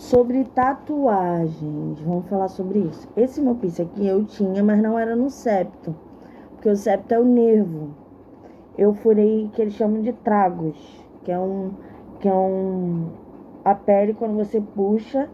Sobre tatuagens, vamos falar sobre isso. Esse meu piercing aqui eu tinha, mas não era no septo, porque o septo é o nervo. Eu furei que eles chamam de tragos, que é a pele quando você puxa,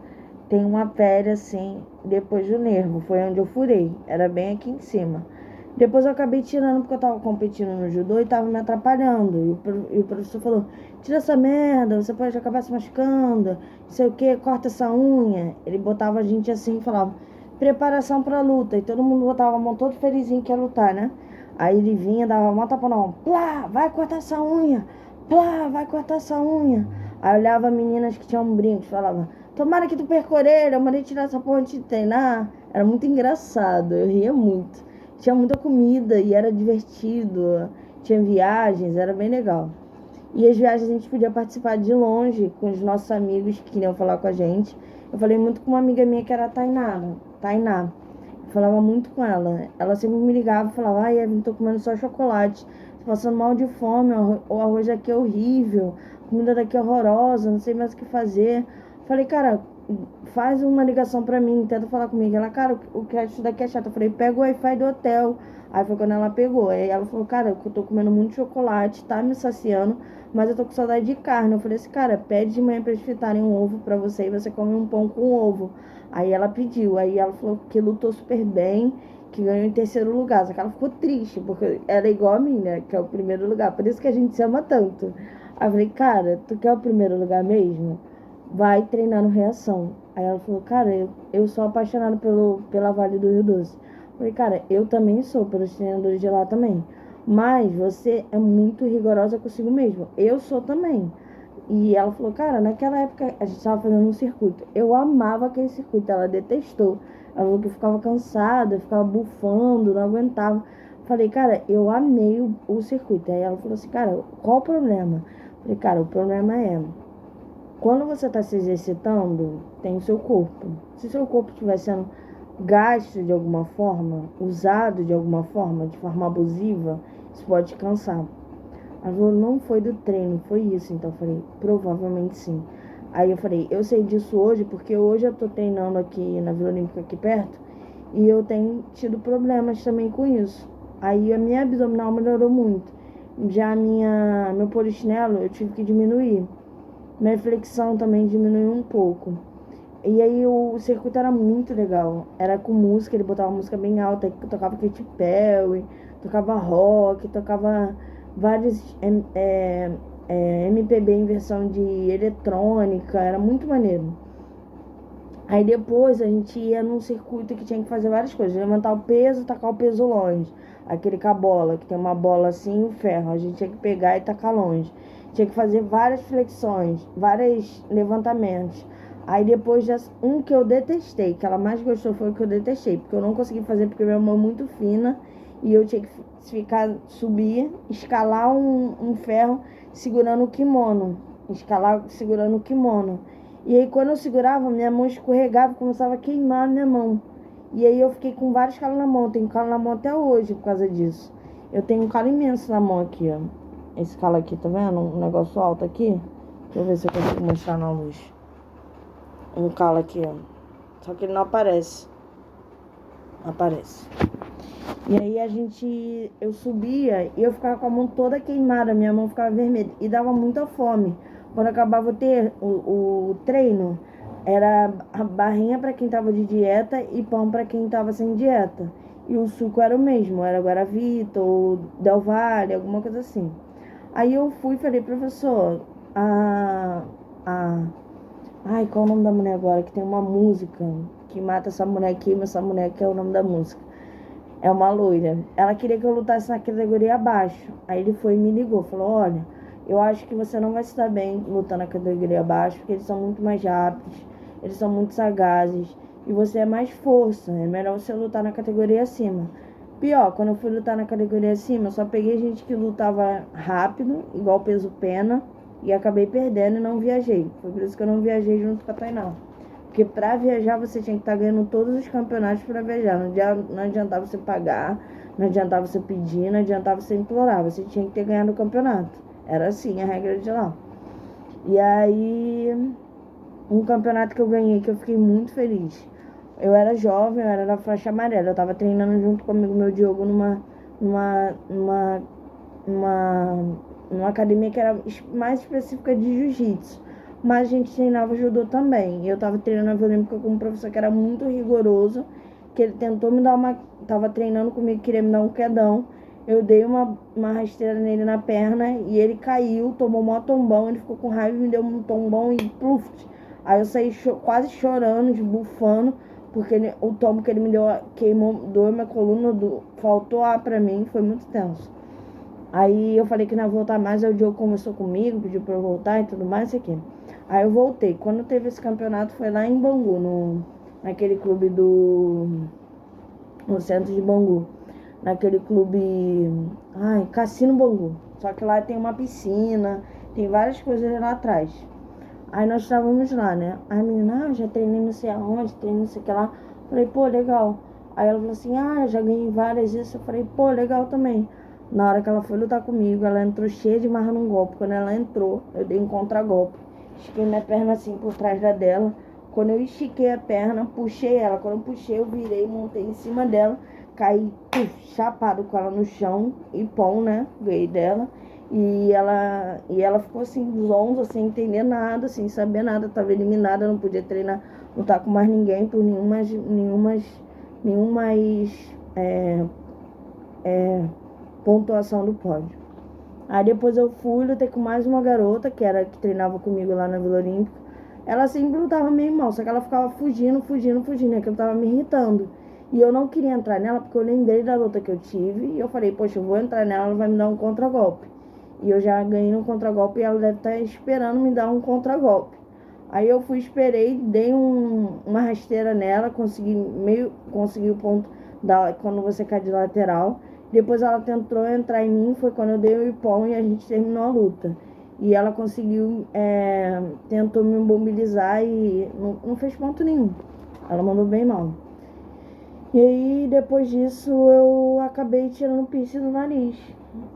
tem uma pele assim depois do nervo. Foi onde eu furei, era bem aqui em cima. Depois eu acabei tirando porque eu tava competindo no judô e tava me atrapalhando. E o professor falou: tira essa merda, você pode acabar se machucando, não sei o que, corta essa unha. Ele botava a gente assim e falava: preparação pra luta. E todo mundo botava a mão todo felizinho que ia lutar, né? Aí ele vinha, dava uma tapa na mão: plá, vai cortar essa unha, plá, vai cortar essa unha. Aí eu olhava meninas que tinham brincos, falava: tomara que tu perca a orelha, eu mandei tirar essa porra de treinar. Era muito engraçado, eu ria muito. Tinha muita comida e era divertido. Tinha viagens, era bem legal. E as viagens a gente podia participar de longe com os nossos amigos que queriam falar com a gente. Eu falei muito com uma amiga minha que era a Tainá. Eu falava muito com ela. Ela sempre me ligava e falava: ai, Evelyn, tô comendo só chocolate. Tô passando mal de fome, o arroz aqui é horrível, a comida daqui é horrorosa, não sei mais o que fazer. Falei: cara, faz uma ligação pra mim, tenta falar comigo. Ela: cara, o crédito daqui é chato. Eu falei: pega o Wi-Fi do hotel. Aí foi quando ela pegou. Aí ela falou: cara, eu tô comendo muito chocolate, tá me saciando, mas eu tô com saudade de carne. Eu falei assim: cara, pede de manhã pra eles fritarem um ovo pra você e você come um pão com ovo. Aí ela pediu. Aí ela falou que lutou super bem, que ganhou em terceiro lugar. Só que ela ficou triste, porque ela é igual a mim, né? Que é o primeiro lugar. Por isso que a gente se ama tanto. Aí eu falei: cara, tu quer o primeiro lugar mesmo? Vai treinar no Reação. Aí ela falou: cara, eu sou apaixonada pela Vale do Rio Doce. Eu falei: cara, eu também sou, pelos treinadores de lá também. Mas você é muito rigorosa consigo mesmo. Eu sou também. E ela falou: cara, naquela época a gente estava fazendo um circuito. Eu amava aquele circuito, ela detestou. Ela falou que eu ficava cansada, eu ficava bufando, não aguentava. Falei: cara, eu amei o circuito. Aí ela falou assim: cara, qual o problema? Falei: cara, o problema é, quando você está se exercitando, tem o seu corpo. Se o seu corpo estiver sendo gasto de alguma forma, usado de alguma forma, de forma abusiva, isso pode te cansar. Ela falou: não foi do treino, foi isso. Então eu falei: provavelmente sim. Aí eu falei: eu sei disso hoje porque hoje eu tô treinando aqui na Vila Olímpica aqui perto e eu tenho tido problemas também com isso. Aí a minha abdominal melhorou muito. Já meu polichinelo eu tive que diminuir. Minha flexão também diminuiu um pouco. E aí o circuito era muito legal. Era com música, ele botava música bem alta, tocava Katy Perry, tocava rock, tocava vários MPB em versão de eletrônica, era muito maneiro. Aí depois a gente ia num circuito que tinha que fazer várias coisas: levantar o peso, tacar o peso longe. Aquele com a bola, que tem uma bola assim e um ferro. A gente tinha que pegar e tacar longe. Tinha que fazer várias flexões, vários levantamentos. Aí depois, um que eu detestei, que ela mais gostou, foi o que eu detestei, porque eu não consegui fazer porque minha mão é muito fina e eu tinha que subir, escalar um ferro segurando o kimono. Escalar segurando o kimono. E aí quando eu segurava, minha mão escorregava e começava a queimar a minha mão. E aí eu fiquei com vários calos na mão. Tenho calo na mão até hoje por causa disso. Eu tenho um calo imenso na mão aqui, ó. Esse calo aqui, tá vendo? Um negócio alto aqui. Deixa eu ver se eu consigo mostrar na luz. Um calo aqui, ó. Só que ele não aparece. Aparece. E aí eu subia e eu ficava com a mão toda queimada. Minha mão ficava vermelha. E dava muita fome. Quando acabava o treino, era a barrinha para quem tava de dieta e pão para quem tava sem dieta. E o suco era o mesmo, era Guaravita ou Del Valle, alguma coisa assim. Aí eu fui e falei: professor, a, a, ai, qual é o nome da mulher agora? Que tem uma música que mata essa mulher, queima essa mulher, que é o nome da música. É uma loira. Ela queria que eu lutasse na categoria abaixo. Aí ele foi e me ligou, falou: olha, eu acho que você não vai se dar bem lutando na categoria abaixo, porque eles são muito mais rápidos, eles são muito sagazes, e você é mais força, é melhor você lutar na categoria acima. Pior, quando eu fui lutar na categoria acima, eu só peguei gente que lutava rápido, igual peso pena, e acabei perdendo e não viajei. Foi por isso que eu não viajei junto com a Tainá. Porque pra viajar você tinha que estar ganhando todos os campeonatos pra viajar. Não adiantava você pagar, não adiantava você pedir, não adiantava você implorar. Você tinha que ter ganhado o campeonato. Era assim a regra de lá. E aí um campeonato que eu ganhei, que eu fiquei muito feliz. Eu era jovem, eu era da faixa amarela. Eu tava treinando junto com o amigo meu Diogo numa, numa, numa, numa academia que era mais específica de jiu-jitsu. Mas a gente treinava judô também. E eu tava treinando na Vila Olímpica com um professor que era muito rigoroso, que ele tentou me dar uma... Tava treinando comigo, queria me dar um quedão. Eu dei uma rasteira nele na perna e ele caiu, tomou um tombão, ele ficou com raiva e me deu um tombão e pluf. Aí eu saí quase chorando, esbufando, porque o tombo que ele me deu queimou, doeu minha coluna, faltou ar pra mim, foi muito tenso. Aí eu falei que não ia voltar mais, aí o Diogo conversou comigo, pediu pra eu voltar e tudo mais, isso aqui. Aí eu voltei. Quando teve esse campeonato foi lá em Bangu, naquele clube no centro de Bangu. Naquele clube, Cassino Bangu. Só que lá tem uma piscina, tem várias coisas lá atrás. Aí nós estávamos lá, né? Aí a menina, já treinei não sei aonde, treinei não sei o que lá. Falei, pô, legal. Aí ela falou assim, já ganhei várias isso. Eu falei, pô, legal também. Na hora que ela foi lutar comigo, ela entrou cheia de marra num golpe. Quando ela entrou, eu dei um contragolpe. Estiquei minha perna assim por trás da dela. Quando eu estiquei a perna, puxei ela. Quando eu puxei, eu virei, montei em cima dela. Caí chapado com ela no chão. E pão, né? Ganhei dela. E ela ficou assim, zonza, sem entender nada, sem saber nada. Tava eliminada, não podia treinar, lutar com mais ninguém por nenhuma pontuação do pódio. Aí depois eu fui, lutei com mais uma garota, que treinava comigo lá na Vila Olímpica. Ela sempre lutava meio mal, só que ela ficava fugindo, aquilo tava me irritando. E eu não queria entrar nela, porque eu lembrei da luta que eu tive, e eu falei, poxa, eu vou entrar nela, ela vai me dar um contragolpe. E eu já ganhei um contragolpe e ela deve estar esperando me dar um contragolpe. Aí eu fui, esperei, dei uma rasteira nela, consegui o ponto quando você cai de lateral. Depois ela tentou entrar em mim, foi quando eu dei o ipom e a gente terminou a luta. E ela conseguiu, tentou me mobilizar e não fez ponto nenhum. Ela mandou bem mal. E aí, depois disso, eu acabei tirando o piercing do nariz.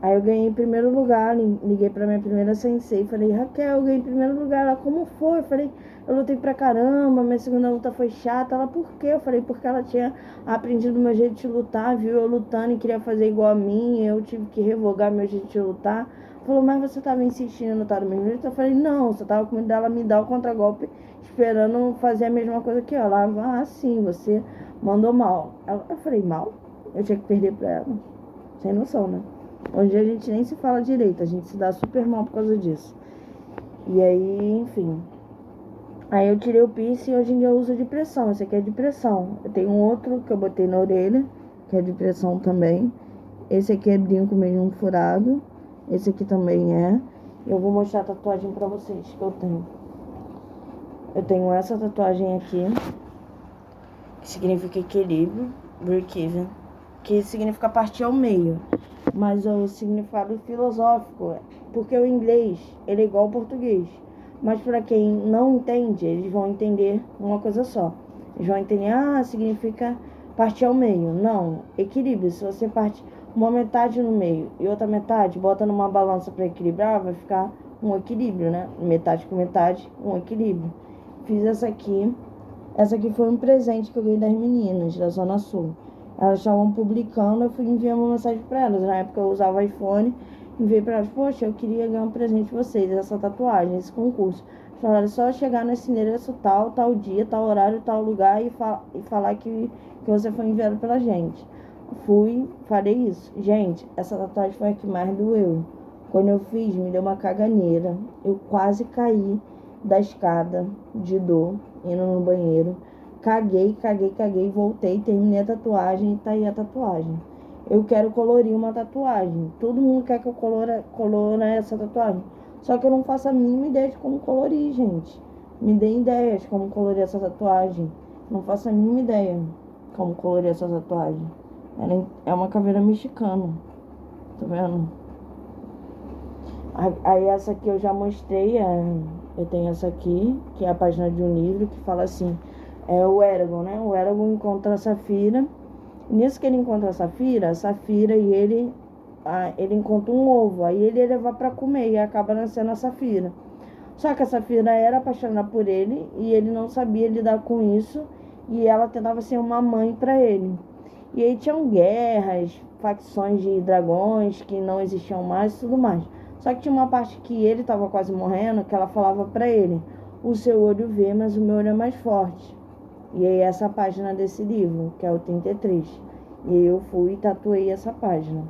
Aí eu ganhei em primeiro lugar, liguei pra minha primeira sensei, falei, Raquel, eu ganhei em primeiro lugar. Ela, como foi? Eu falei, eu lutei pra caramba, minha segunda luta foi chata. Ela, por quê? Eu falei, porque ela tinha aprendido o meu jeito de lutar, viu eu lutando e queria fazer igual a mim, eu tive que revogar meu jeito de lutar. Falou, mas você tava insistindo em lutar do mesmo jeito? Eu falei, não, você tava com medo dela me dar o contragolpe, esperando fazer a mesma coisa que ela. Ela, sim, você mandou mal. Eu falei, mal? Eu tinha que perder pra ela. Sem noção, né? Hoje a gente nem se fala direito, a gente se dá super mal por causa disso. E aí, enfim. Aí eu tirei o piercing e hoje em dia eu uso de pressão. Esse aqui é de pressão. Eu tenho um outro que eu botei na orelha, que é de pressão também. Esse aqui é brinco mesmo furado. Esse aqui também é. Eu vou mostrar a tatuagem pra vocês que eu tenho. Eu tenho essa tatuagem aqui, que significa equilíbrio, break-even, que significa partir ao meio. Mas o significado filosófico, porque o inglês, ele é igual ao português. Mas para quem não entende, eles vão entender uma coisa só. Eles vão entender, significa partir ao meio. Não, equilíbrio. Se você parte uma metade no meio e outra metade, bota numa balança para equilibrar, vai ficar um equilíbrio, né? Metade com metade, um equilíbrio. Fiz essa aqui. Essa aqui foi um presente que eu ganhei das meninas da Zona Sul. Elas estavam publicando, eu fui enviar uma mensagem para elas. Na época eu usava iPhone, enviei para elas, poxa, eu queria ganhar um presente de vocês, essa tatuagem, esse concurso. Falaram, é só chegar nesse endereço tal dia, tal horário, tal lugar e falar que você foi enviado pela gente. Fui, falei isso. Gente, essa tatuagem foi a que mais doeu. Quando eu fiz, me deu uma caganeira. Eu quase caí da escada de dor, indo no banheiro. Caguei, voltei, terminei a tatuagem e tá aí a tatuagem. Eu quero colorir uma tatuagem. Todo mundo quer que eu colore essa tatuagem. Só que eu não faço a mínima ideia de como colorir, gente. Me dê ideias de como colorir essa tatuagem. Não faço a mínima ideia como colorir essa tatuagem. Ela é uma caveira mexicana. Tá vendo? Aí essa aqui eu já mostrei. Eu tenho essa aqui, que é a página de um livro que fala assim. É o Eragon, né? O Eragon encontra a Safira. Nisso que ele encontra a Safira e ele encontra um ovo. Aí ele ia levar pra comer e acaba nascendo a Safira. Só que a Safira era apaixonada por ele e ele não sabia lidar com isso e ela tentava ser uma mãe para ele. E aí tinham guerras, facções de dragões que não existiam mais e tudo mais. Só que tinha uma parte que ele estava quase morrendo, que ela falava para ele: o seu olho vê, mas o meu olho é mais forte. E aí essa página desse livro, que é o 33. E aí eu fui e tatuei essa página.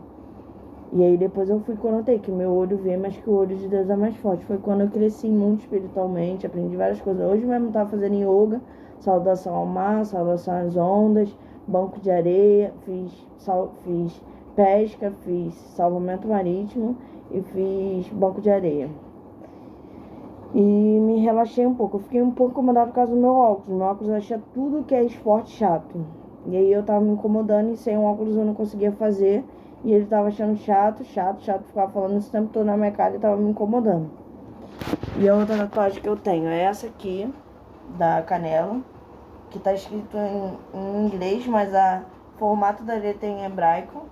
E aí depois eu fui conotei que meu olho vê, mas que o olho de Deus é mais forte. Foi quando eu cresci muito espiritualmente, aprendi várias coisas. Hoje mesmo eu estava fazendo yoga, saudação ao mar, saudação às ondas, banco de areia, fiz pesca, fiz salvamento marítimo e fiz banco de areia. E me relaxei um pouco. Eu fiquei um pouco incomodada por causa do meu óculos. Meu óculos achei tudo que é esporte chato. E aí eu tava me incomodando e sem um óculos eu não conseguia fazer. E ele tava achando chato. Ficava falando isso o tempo todo na minha cara e tava me incomodando. E a outra tatuagem que eu tenho é essa aqui, da canela, que tá escrito em inglês, mas o formato da letra é em hebraico,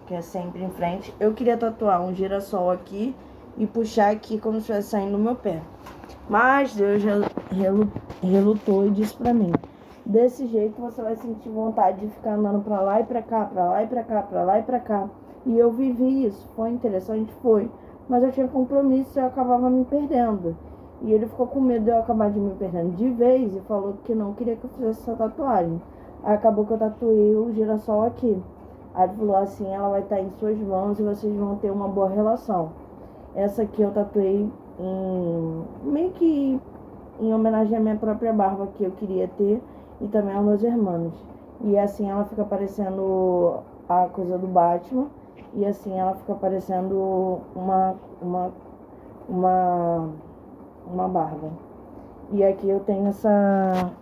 que é sempre em frente. Eu queria tatuar um girassol aqui e puxar aqui como se estivesse saindo do meu pé. Mas Deus relutou e disse pra mim: desse jeito você vai sentir vontade de ficar andando pra lá e pra cá, pra lá e pra cá, pra lá e pra cá. E eu vivi isso, foi interessante, foi. Mas eu tinha compromisso e eu acabava me perdendo. E ele ficou com medo de eu acabar de me perdendo de vez e falou que não queria que eu fizesse essa tatuagem. Aí acabou que eu tatuei o girassol aqui. Aí ele falou assim: ela vai estar em suas mãos e vocês vão ter uma boa relação. Essa aqui eu tatuei meio que em homenagem à minha própria barba que eu queria ter e também aos meus irmãos. E assim ela fica parecendo a coisa do Batman e assim ela fica parecendo uma, uma barba. E aqui eu tenho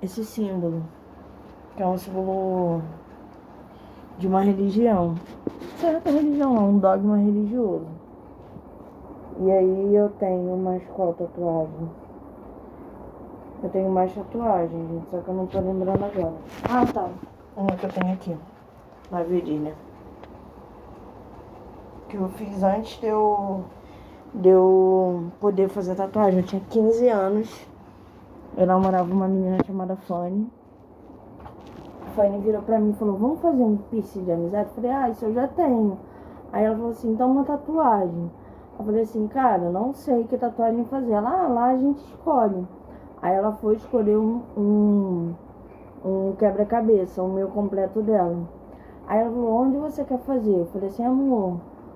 esse símbolo, que é um símbolo de uma religião. Certa religião, um dogma religioso. E aí eu tenho mais qual tatuagem? Eu tenho mais tatuagem, gente, só que eu não tô lembrando agora. Ah, tá. Uma que eu tenho aqui, na virilha. Que eu fiz antes de eu poder fazer tatuagem. Eu tinha 15 anos. Eu namorava uma menina chamada Fanny. A Fanny virou pra mim e falou: vamos fazer um piercing de amizade? Eu falei: isso eu já tenho. Aí ela falou assim: então uma tatuagem. Eu falei assim: cara, eu não sei que tatuagem fazer. Ela, lá a gente escolhe. Aí ela foi escolher um quebra-cabeça, o meu completo dela. Aí ela falou: onde você quer fazer? Eu falei assim: amor,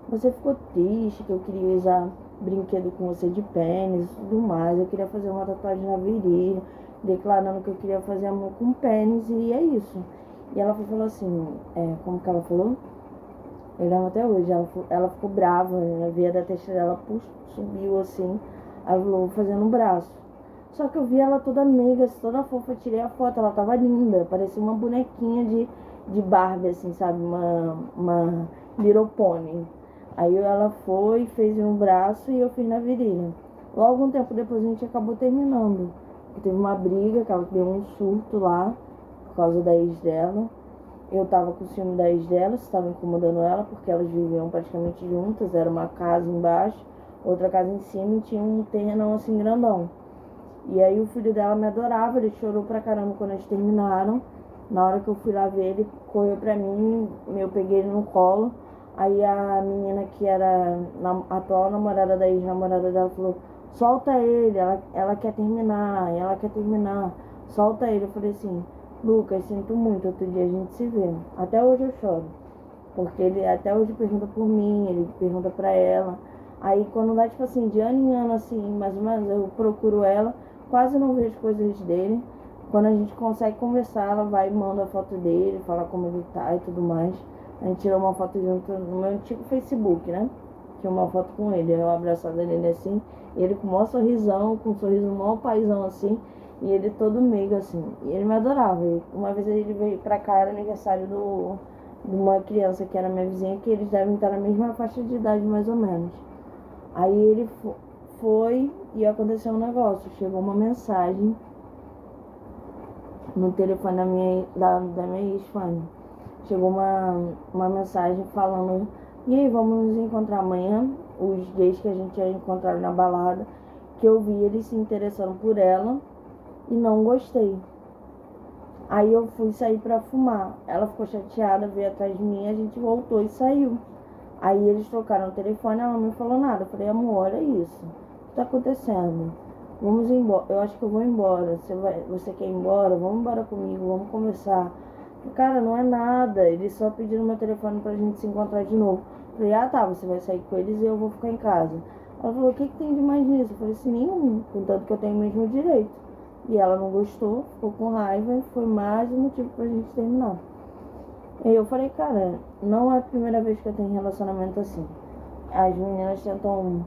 você ficou triste que eu queria usar brinquedo com você de pênis e tudo mais. Eu queria fazer uma tatuagem na virilha, declarando que eu queria fazer amor com pênis e é isso. E ela falou assim, como que ela falou? Eu lembro até hoje, ela ficou brava, a veia da testa dela subiu assim, ela falou: vou fazer no braço. Só que eu vi ela toda meiga, toda fofa, eu tirei a foto, ela tava linda, parecia uma bonequinha de Barbie, assim, sabe, uma Little Pony. Aí ela foi, fez no braço e eu fiz na virilha. Logo um tempo depois a gente acabou terminando. Teve uma briga, que ela deu um surto lá, por causa da ex dela. Eu tava com o ciúme da ex dela, estava incomodando ela, porque elas viviam praticamente juntas, era uma casa embaixo, outra casa em cima e tinha um terrenão assim grandão. E aí o filho dela me adorava, ele chorou pra caramba quando eles terminaram. Na hora que eu fui lá ver, ele correu pra mim, eu peguei ele no colo. Aí a menina que era a atual namorada da ex-namorada dela falou: solta ele, ela quer terminar, solta ele. Eu falei assim: Lucas, sinto muito, outro dia a gente se vê. Até hoje eu choro, porque ele até hoje pergunta por mim, ele pergunta pra ela. Aí quando dá tipo assim, de ano em ano assim, mais ou menos, eu procuro ela, quase não vejo coisas dele. Quando a gente consegue conversar, ela vai e manda a foto dele, fala como ele tá e tudo mais. A gente tirou uma foto junto no meu antigo Facebook, né? Tinha uma foto com ele, eu abraçada nele assim, ele com o maior sorrisão, com um sorriso maior paizão assim, e ele todo meigo assim. E ele me adorava. E uma vez ele veio pra cá, era aniversário de uma criança que era minha vizinha, que eles devem estar na mesma faixa de idade mais ou menos. Aí ele foi e aconteceu um negócio, chegou uma mensagem no telefone da minha ex-Fanny. Chegou uma mensagem falando: e aí, vamos nos encontrar amanhã? Os gays que a gente ia encontrar na balada. que eu vi ele se interessando por ela e não gostei. Aí eu fui sair pra fumar. Ela ficou chateada, veio atrás de mim, a gente voltou e saiu. Aí eles trocaram o telefone, ela não me falou nada. Eu falei, amor, olha isso. O que tá acontecendo? Vamos embora. Eu acho que eu vou embora. Você quer ir embora? Vamos embora comigo, vamos conversar. Cara, não é nada. Eles só pediram meu telefone pra gente se encontrar de novo. Eu falei, ah tá, você vai sair com eles e eu vou ficar em casa. Ela falou, o que tem de mais nisso? Eu falei assim, nenhum, contanto que eu tenho o mesmo direito. E ela não gostou, ficou com raiva e foi mais um motivo pra gente terminar. E eu falei, cara, não é a primeira vez que eu tenho relacionamento assim. As meninas tentam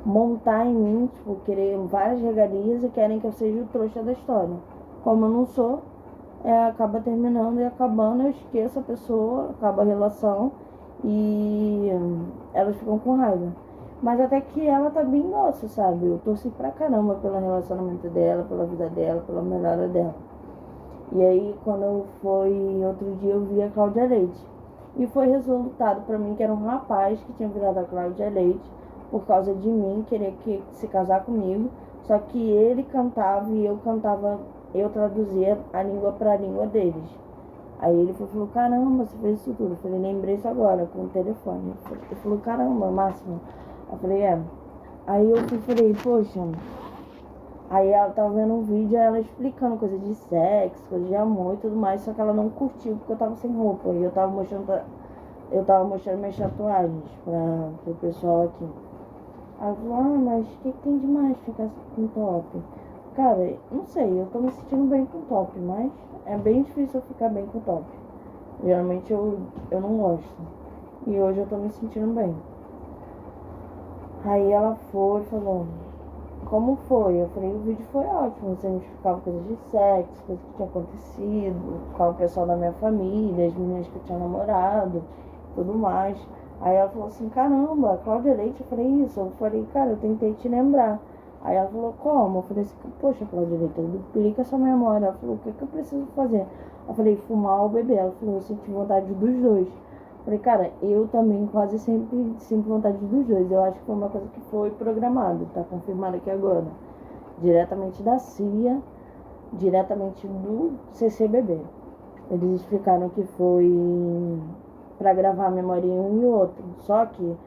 montar em mim, tipo, querer várias regalias e querem que eu seja o trouxa da história. Como eu não sou, acaba terminando e acabando, eu esqueço a pessoa, acaba a relação e elas ficam com raiva. Mas até que ela também gosta, sabe? Eu torci pra caramba pelo relacionamento dela, pela vida dela, pela melhora dela. E aí, quando foi outro dia, eu vi a Cláudia Leite. E foi resultado pra mim que era um rapaz que tinha virado a Cláudia Leite por causa de mim, querer se casar comigo. Só que ele cantava e eu cantava, eu traduzia a língua pra língua deles. Aí ele falou, caramba, você fez isso tudo. Eu falei, lembrei isso agora, com o telefone. Ele falou, caramba, Máximo. Eu falei, é. Aí eu falei, poxa. Aí ela tava vendo um vídeo, ela explicando coisa de sexo, coisa de amor e tudo mais, só que ela não curtiu porque eu tava sem roupa. E eu tava mostrando minhas tatuagens pro pessoal aqui. Aí ela falou, ah, mas o que tem de mais ficar com top? Cara, não sei, eu tô me sentindo bem com top, mas é bem difícil eu ficar bem com top. Geralmente eu não gosto. E hoje eu tô me sentindo bem. Aí ela foi e falou, como foi? Eu falei, o vídeo foi ótimo, você me explicava coisas de sexo, coisas que tinha acontecido, qual o pessoal da minha família, as meninas que eu tinha namorado, tudo mais. Aí ela falou assim, caramba, Cláudia Leite, eu falei isso, eu falei, cara, eu tentei te lembrar. Aí ela falou, como? Eu falei assim, poxa, Cláudia Leite, duplica essa memória. Ela falou, o que eu preciso fazer? Eu falei, fumar ou beber. Ela falou, eu senti vontade dos dois. Eu falei, cara, eu também quase sempre sinto vontade dos dois. Eu acho que foi uma coisa que foi programada, tá confirmado aqui agora. Diretamente da CIA, diretamente do CCBB. Eles explicaram que foi para gravar a memória em um e outro. Só que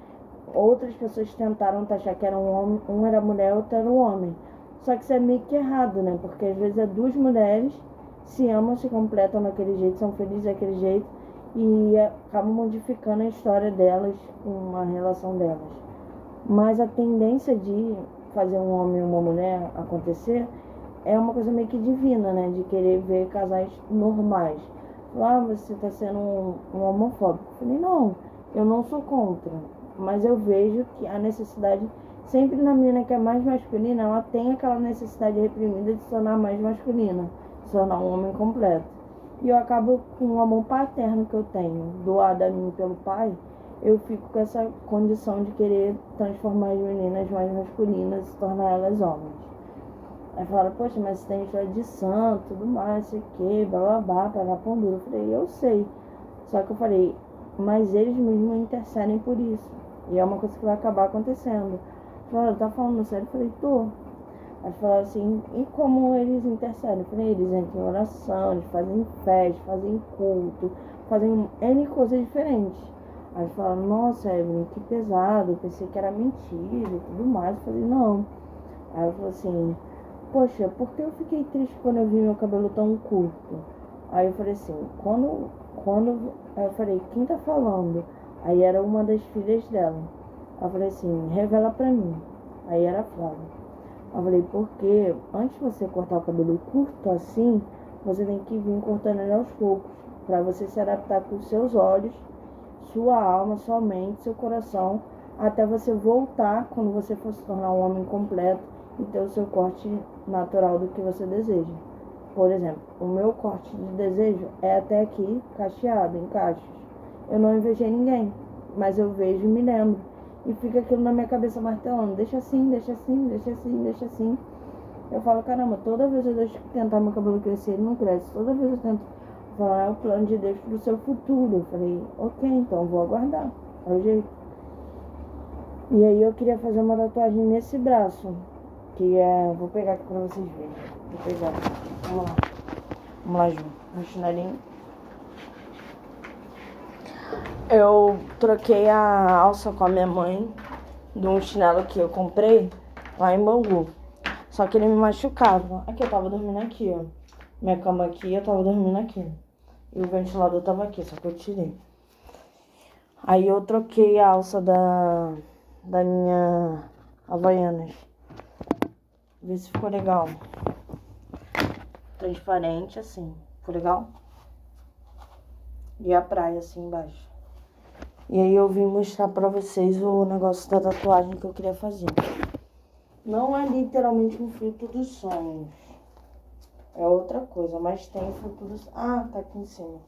outras pessoas tentaram taxar que era um homem, um era mulher, outro era um homem. Só que isso é meio que errado, né? Porque às vezes é duas mulheres, se amam, se completam daquele jeito, são felizes daquele jeito e acabam modificando a história delas com a relação delas. Mas a tendência de fazer um homem e uma mulher acontecer é uma coisa meio que divina, né? De querer ver casais normais. Ah, você está sendo um homofóbico. Eu falei, não, eu não sou contra. Mas eu vejo que a necessidade, sempre na menina que é mais masculina, ela tem aquela necessidade reprimida de se tornar mais masculina, se tornar um homem completo. E eu acabo com o amor paterno que eu tenho, doado a mim pelo pai, eu fico com essa condição de querer transformar as meninas mais masculinas e se tornar elas homens. Aí falaram, poxa, mas você tem história de santo, tudo mais, sei o que, bababá, para pão duro. Eu falei, eu sei. Só que eu falei, mas eles mesmos intercedem por isso. E é uma coisa que vai acabar acontecendo. Falaram, tá falando sério? Eu falei, tô. Aí falaram assim, e como eles intercedem? Eu falei, eles entram em oração, eles fazem festa, fazem culto, fazem N coisas diferentes. Aí falaram, nossa, Evelyn, que pesado, eu pensei que era mentira e tudo mais. Eu falei, não. Aí ela falou assim, poxa, por que eu fiquei triste quando eu vi meu cabelo tão curto? Aí eu falei assim, aí eu falei, quem tá falando? Aí era uma das filhas dela. Aí eu falei assim, revela pra mim. Aí era a Flávia. Eu falei, porque antes de você cortar o cabelo curto assim, você tem que vir cortando ele aos poucos, pra você se adaptar com os seus olhos, sua alma, sua mente, seu coração, até você voltar quando você for se tornar um homem completo e ter o seu corte natural do que você deseja. Por exemplo, o meu corte de desejo é até aqui, cacheado, em cachos. Eu não invejei ninguém, mas eu vejo e me lembro. E fica aquilo na minha cabeça martelando, deixa assim, deixa assim, deixa assim, deixa assim. Eu falo, caramba, toda vez eu deixo tentar meu cabelo crescer, ele não cresce. Toda vez eu tento falar, é o plano de Deus pro seu futuro. Eu falei, ok, então vou aguardar, é o jeito. E aí eu queria fazer uma tatuagem nesse braço, Que é... Vou pegar aqui pra vocês verem. Vou pegar. Vamos lá. Vamos lá, Ju. Um chinelinho. Eu troquei a alça com a minha mãe de um chinelo que eu comprei lá em Bangu. Só que ele me machucava. Aqui, eu tava dormindo aqui, ó. Minha cama aqui, eu tava dormindo aqui. E o ventilador tava aqui, só que eu tirei. Aí eu troquei a alça da minha Havaianas. Vê se ficou legal. Transparente, assim. Ficou legal? E a praia, assim, embaixo. E aí eu vim mostrar pra vocês o negócio da tatuagem que eu queria fazer. Não é literalmente um fruto dos sonhos. É outra coisa, mas tem fruto dos... Ah, tá aqui em cima.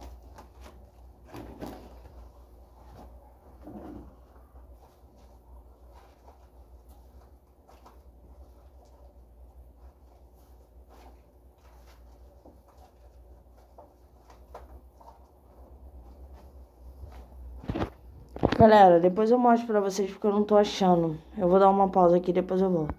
Galera, depois eu mostro pra vocês porque eu não tô achando. Eu vou dar uma pausa aqui e depois eu volto.